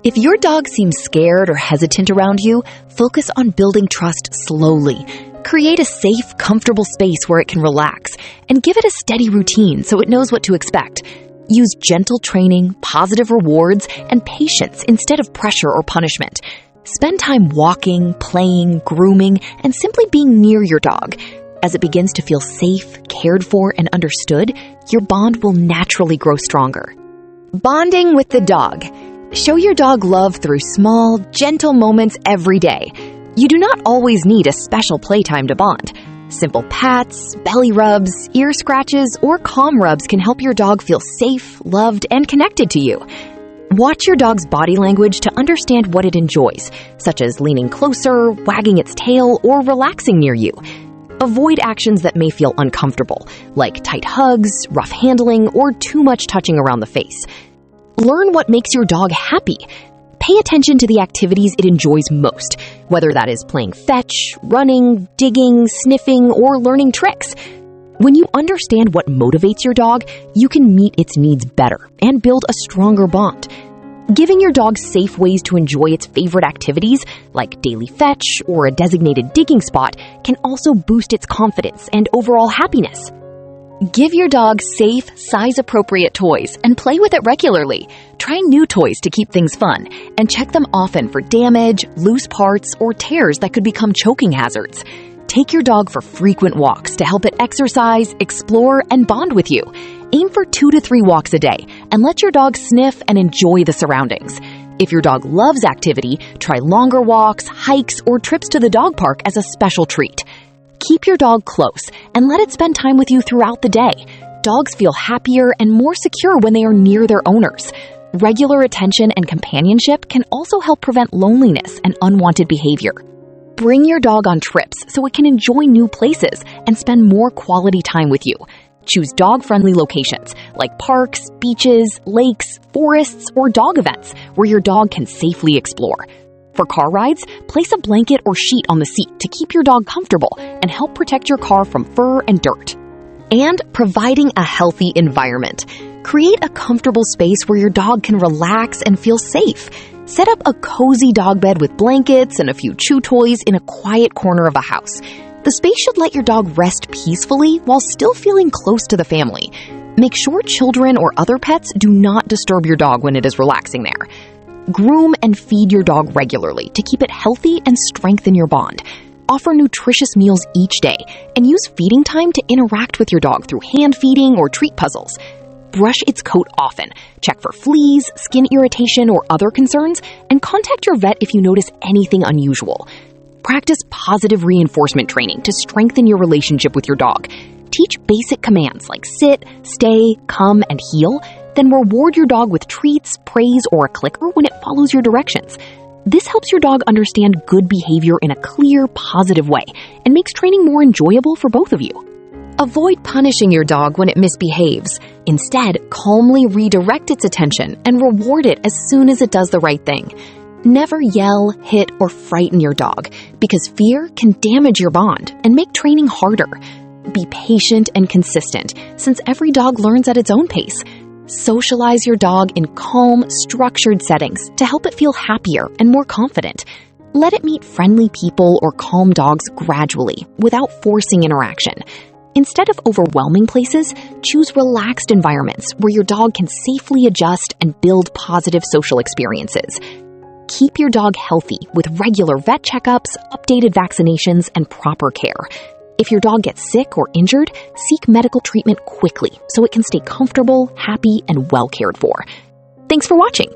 If your dog seems scared or hesitant around you, focus on building trust slowly. Create a safe, comfortable space where it can relax, and give it a steady routine so it knows what to expect. Use gentle training, positive rewards, and patience instead of pressure or punishment. Spend time walking, playing, grooming, and simply being near your dog. As it begins to feel safe, cared for, and understood, your bond will naturally grow stronger. Bonding with the dog. Show your dog love through small, gentle moments every day. You do not always need a special playtime to bond. Simple pats, belly rubs, ear scratches, or calm rubs can help your dog feel safe, loved, and connected to you. Watch your dog's body language to understand what it enjoys, such as leaning closer, wagging its tail, or relaxing near you. Avoid actions that may feel uncomfortable, like tight hugs, rough handling, or too much touching around the face. Learn what makes your dog happy. Pay attention to the activities it enjoys most, whether that is playing fetch, running, digging, sniffing, or learning tricks. When you understand what motivates your dog, you can meet its needs better and build a stronger bond. Giving your dog safe ways to enjoy its favorite activities, like daily fetch or a designated digging spot, can also boost its confidence and overall happiness. Give your dog safe, size-appropriate toys and play with it regularly. Try new toys to keep things fun, and check them often for damage, loose parts, or tears that could become choking hazards. Take your dog for frequent walks to help it exercise, explore, and bond with you. Aim for 2 to 3 walks a day, and let your dog sniff and enjoy the surroundings. If your dog loves activity, try longer walks, hikes, or trips to the dog park as a special treat. Keep your dog close and let it spend time with you throughout the day. Dogs feel happier and more secure when they are near their owners. Regular attention and companionship can also help prevent loneliness and unwanted behavior. Bring your dog on trips so it can enjoy new places and spend more quality time with you. Choose dog-friendly locations like parks, beaches, lakes, forests, or dog events where your dog can safely explore. For car rides, place a blanket or sheet on the seat to keep your dog comfortable and help protect your car from fur and dirt. And providing a healthy environment. Create a comfortable space where your dog can relax and feel safe. Set up a cozy dog bed with blankets and a few chew toys in a quiet corner of a house. The space should let your dog rest peacefully while still feeling close to the family. Make sure children or other pets do not disturb your dog when it is relaxing there. Groom and feed your dog regularly to keep it healthy and strengthen your bond. Offer nutritious meals each day and use feeding time to interact with your dog through hand feeding or treat puzzles. Brush its coat often, check for fleas, skin irritation, or other concerns, and contact your vet if you notice anything unusual. Practice positive reinforcement training to strengthen your relationship with your dog. Teach basic commands like sit, stay, come, and heel. Then reward your dog with treats, praise, or a clicker when it follows your directions. This helps your dog understand good behavior in a clear, positive way and makes training more enjoyable for both of you. Avoid punishing your dog when it misbehaves. Instead, calmly redirect its attention and reward it as soon as it does the right thing. Never yell, hit, or frighten your dog because fear can damage your bond and make training harder. Be patient and consistent since every dog learns at its own pace. Socialize your dog in calm, structured settings to help it feel happier and more confident. Let it meet friendly people or calm dogs gradually without forcing interaction. Instead of overwhelming places, choose relaxed environments where your dog can safely adjust and build positive social experiences. Keep your dog healthy with regular vet checkups, updated vaccinations, and proper care. If your dog gets sick or injured, seek medical treatment quickly so it can stay comfortable, happy, and well cared for. Thanks for watching.